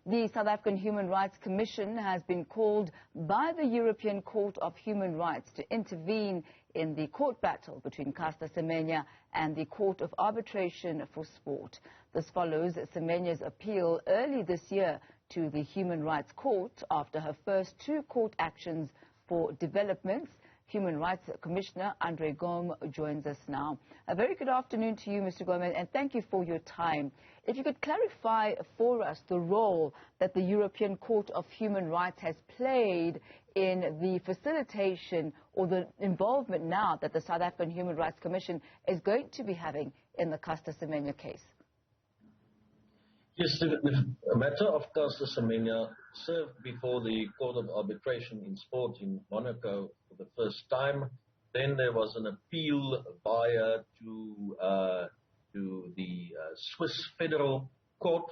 The South African Human Rights Commission has been called by the European Court of Human Rights to intervene in the court battle between Caster Semenya and the Court of Arbitration for Sport. This follows Semenya's appeal early this year to the Human Rights Court after her first two court actions for developments. Human Rights Commissioner Andre Gaum joins us now. A very good afternoon to you, Mr. Gaum, and thank you for your time. If you could clarify for us the role that the European Court of Human Rights has played in the facilitation or the involvement now that the South African Human Rights Commission is going to be having in the Caster Semenya case. Yes, the matter of Caster Semenya served before the Court of Arbitration in Sport in Monaco for the first time. Then there was an appeal via to the Swiss Federal Court,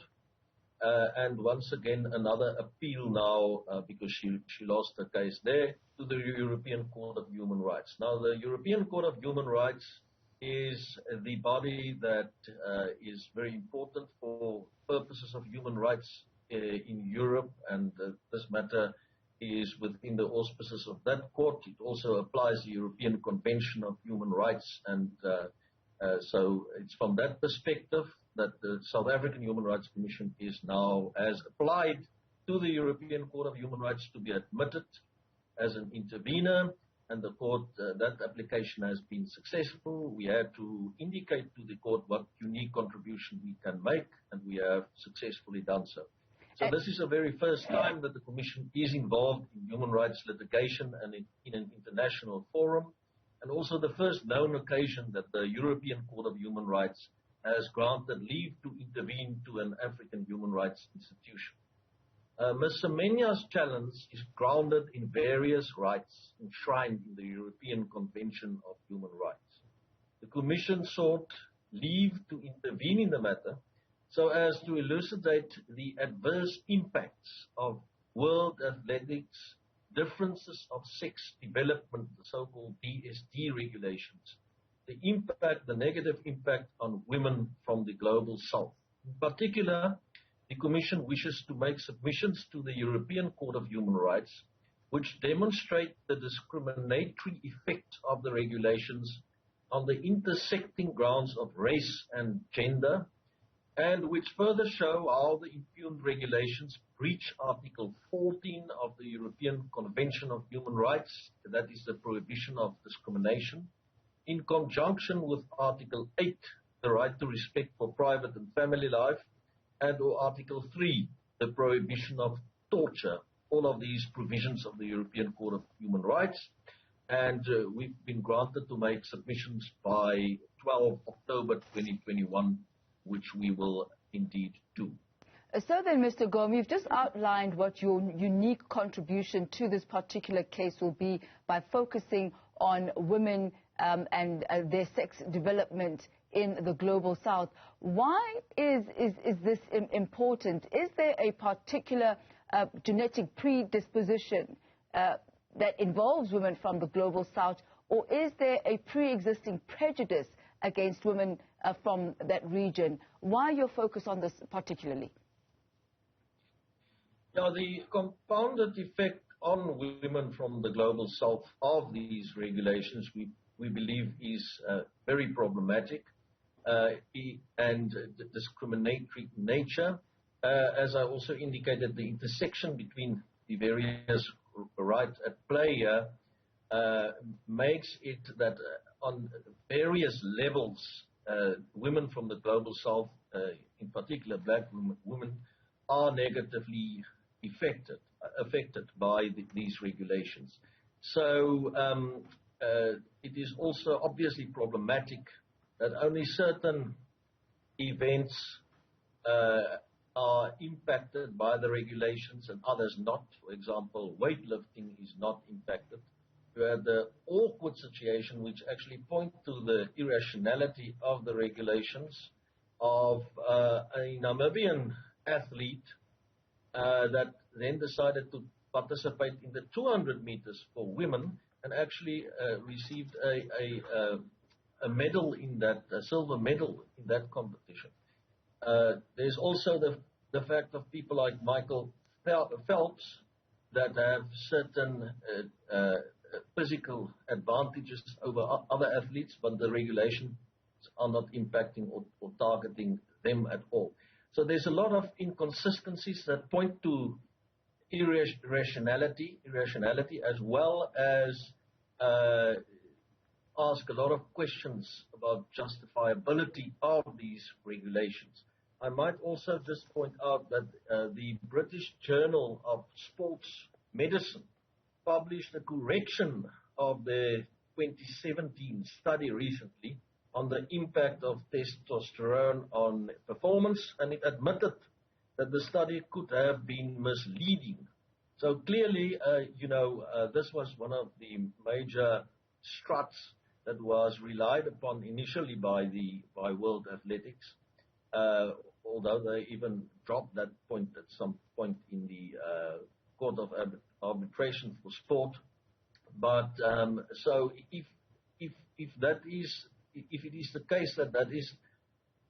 and once again another appeal now because she lost her case there to the European Court of Human Rights. Now, the European Court of Human Rights is the body that is very important for purposes of human rights in Europe, and this matter is within the auspices of that court. It also applies the European Convention of Human Rights, and so it's from that perspective that the South African Human Rights Commission is now has applied to the European Court of Human Rights to be admitted as an intervener. And the court, that application has been successful. We had to indicate to the court what unique contribution we can make, and we have successfully done so. So this is the very first time that the Commission is involved in human rights litigation and in an international forum, and also the first known occasion that the European Court of Human Rights has granted leave to intervene to an African human rights institution. Ms. Semenya's challenge is grounded in various rights enshrined in the European Convention of Human Rights. The Commission sought leave to intervene in the matter so as to elucidate the adverse impacts of world athletics, differences of sex development, the so-called DSTV regulations, the negative impact on women from the global south. In particular, the Commission wishes to make submissions to the European Court of Human Rights which demonstrate the discriminatory effect of the regulations on the intersecting grounds of race and gender, and which further show how the impugned regulations breach Article 14 of the European Convention of Human Rights, that is the prohibition of discrimination, in conjunction with Article 8, the right to respect for private and family life, and or Article 3, the prohibition of torture, all of these provisions of the European Court of Human Rights. And we've been granted to make submissions by 12 October 2021, which we will indeed do. So then, Mr. Gaum, you've just outlined what your unique contribution to this particular case will be by focusing on women and their sex development in the global south. Why is this important? Is there a particular genetic predisposition that involves women from the global south, or is there a pre-existing prejudice against women from that region? Why your focus on this particularly? Now, the compounded effect on women from the global south of these regulations, we believe, is very problematic and discriminatory nature. As I also indicated, the intersection between the various rights at play here makes it that on various levels, women from the global south, in particular black women, are negatively affected by these regulations. So it is also obviously problematic that only certain events are impacted by the regulations and others not. For example, weightlifting is not impacted. You have the awkward situation which actually point to the irrationality of the regulations of a Namibian athlete that then decided to participate in the 200 meters for women and actually received a medal in that, a silver medal in that competition. There's also the the fact of people like Michael Phelps that have certain physical advantages over other athletes, but the regulations are not impacting or targeting them at all. So there's a lot of inconsistencies that point to irrationality, as well as ask a lot of questions about justifiability of these regulations. I might also just point out that the British Journal of Sports Medicine published a correction of the 2017 study recently on the impact of testosterone on performance, and it admitted that the study could have been misleading. So clearly, this was one of the major struts that was relied upon initially by World Athletics, although they even dropped that point at some point in the Court of Arbitration for Sport. But so if it is the case that is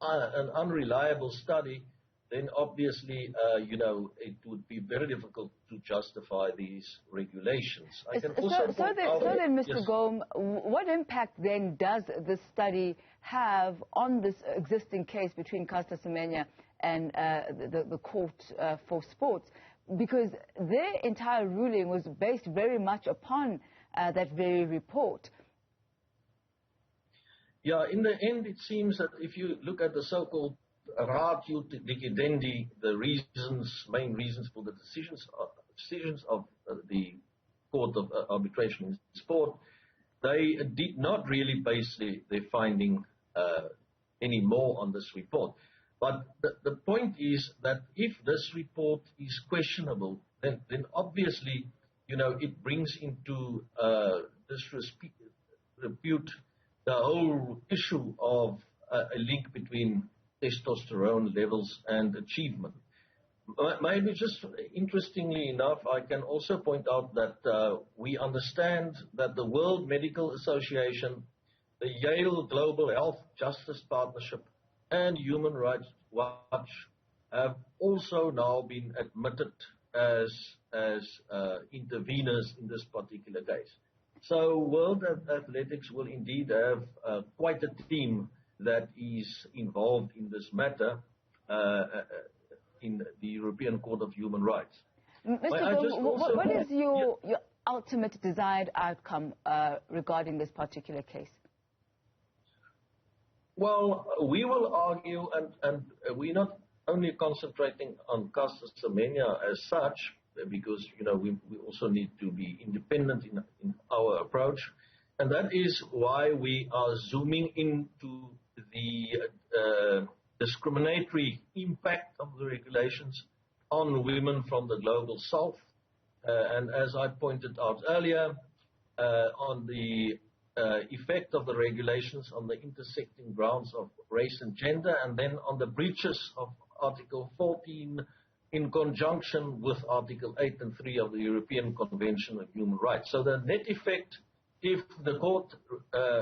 an unreliable study, then obviously, it would be very difficult to justify these regulations. So then, Mr. Gaum, what impact then does this study have on this existing case between Caster Semenya and the Court for Sports? Because their entire ruling was based very much upon that very report. Yeah, in the end, it seems that if you look at the so-called ratio decidendi, the main reasons for the decisions of the Court of Arbitration in Sport, they did not really base their finding any more on this report. But the point is that if this report is questionable, then obviously, it brings into disrepute the whole issue of a link between testosterone levels and achievement. Maybe just interestingly enough, I can also point out that we understand that the World Medical Association, the Yale Global Health Justice Partnership, and Human Rights Watch have also now been admitted as interveners in this particular case. So World Athletics will indeed have quite a team that is involved in this matter in the European Court of Human Rights. Mr. Gaum, what is your ultimate desired outcome regarding this particular case? Well, we will argue, and we're not only concentrating on Caster Semenya as such, because we also need to be independent in our approach, and that is why we are zooming into the discriminatory impact of the regulations on women from the global south, and as I pointed out earlier, on the effect of the regulations on the intersecting grounds of race and gender, and then on the breaches of Article 14 in conjunction with Article 8 and 3 of the European Convention of Human Rights. So the net effect, if the court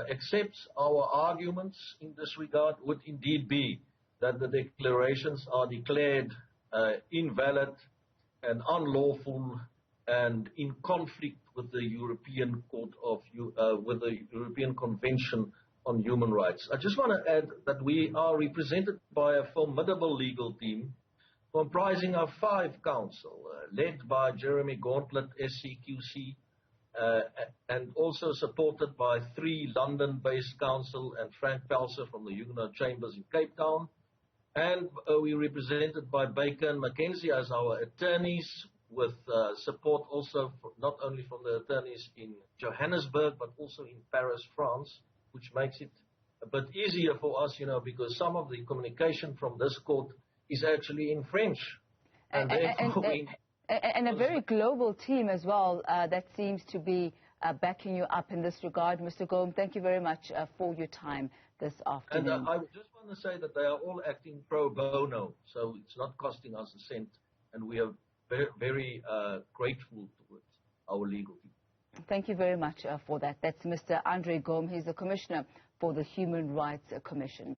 accepts our arguments in this regard, would indeed be that the declarations are declared invalid and unlawful and in conflict with the European with the European Convention on Human Rights. I just want to add that we are represented by a formidable legal team comprising of 5 counsel, led by Jeremy Gauntlet, SCQC, and also supported by 3 London-based counsel and Frank Pelser from the Huguenot Chambers in Cape Town. And we're represented by Baker and McKenzie as our attorneys, with support also not only from the attorneys in Johannesburg, but also in Paris, France, which makes it a bit easier for us, because some of the communication from this court is actually in French. And a very global team as well that seems to be backing you up in this regard. Mr. Gaum, thank you very much for your time this afternoon. And I just want to say that they are all acting pro bono, so it's not costing us a cent, and we are very, very grateful towards our legal team. Thank you very much for that. That's Mr. Andre Gaum. He's the Commissioner for the Human Rights Commission.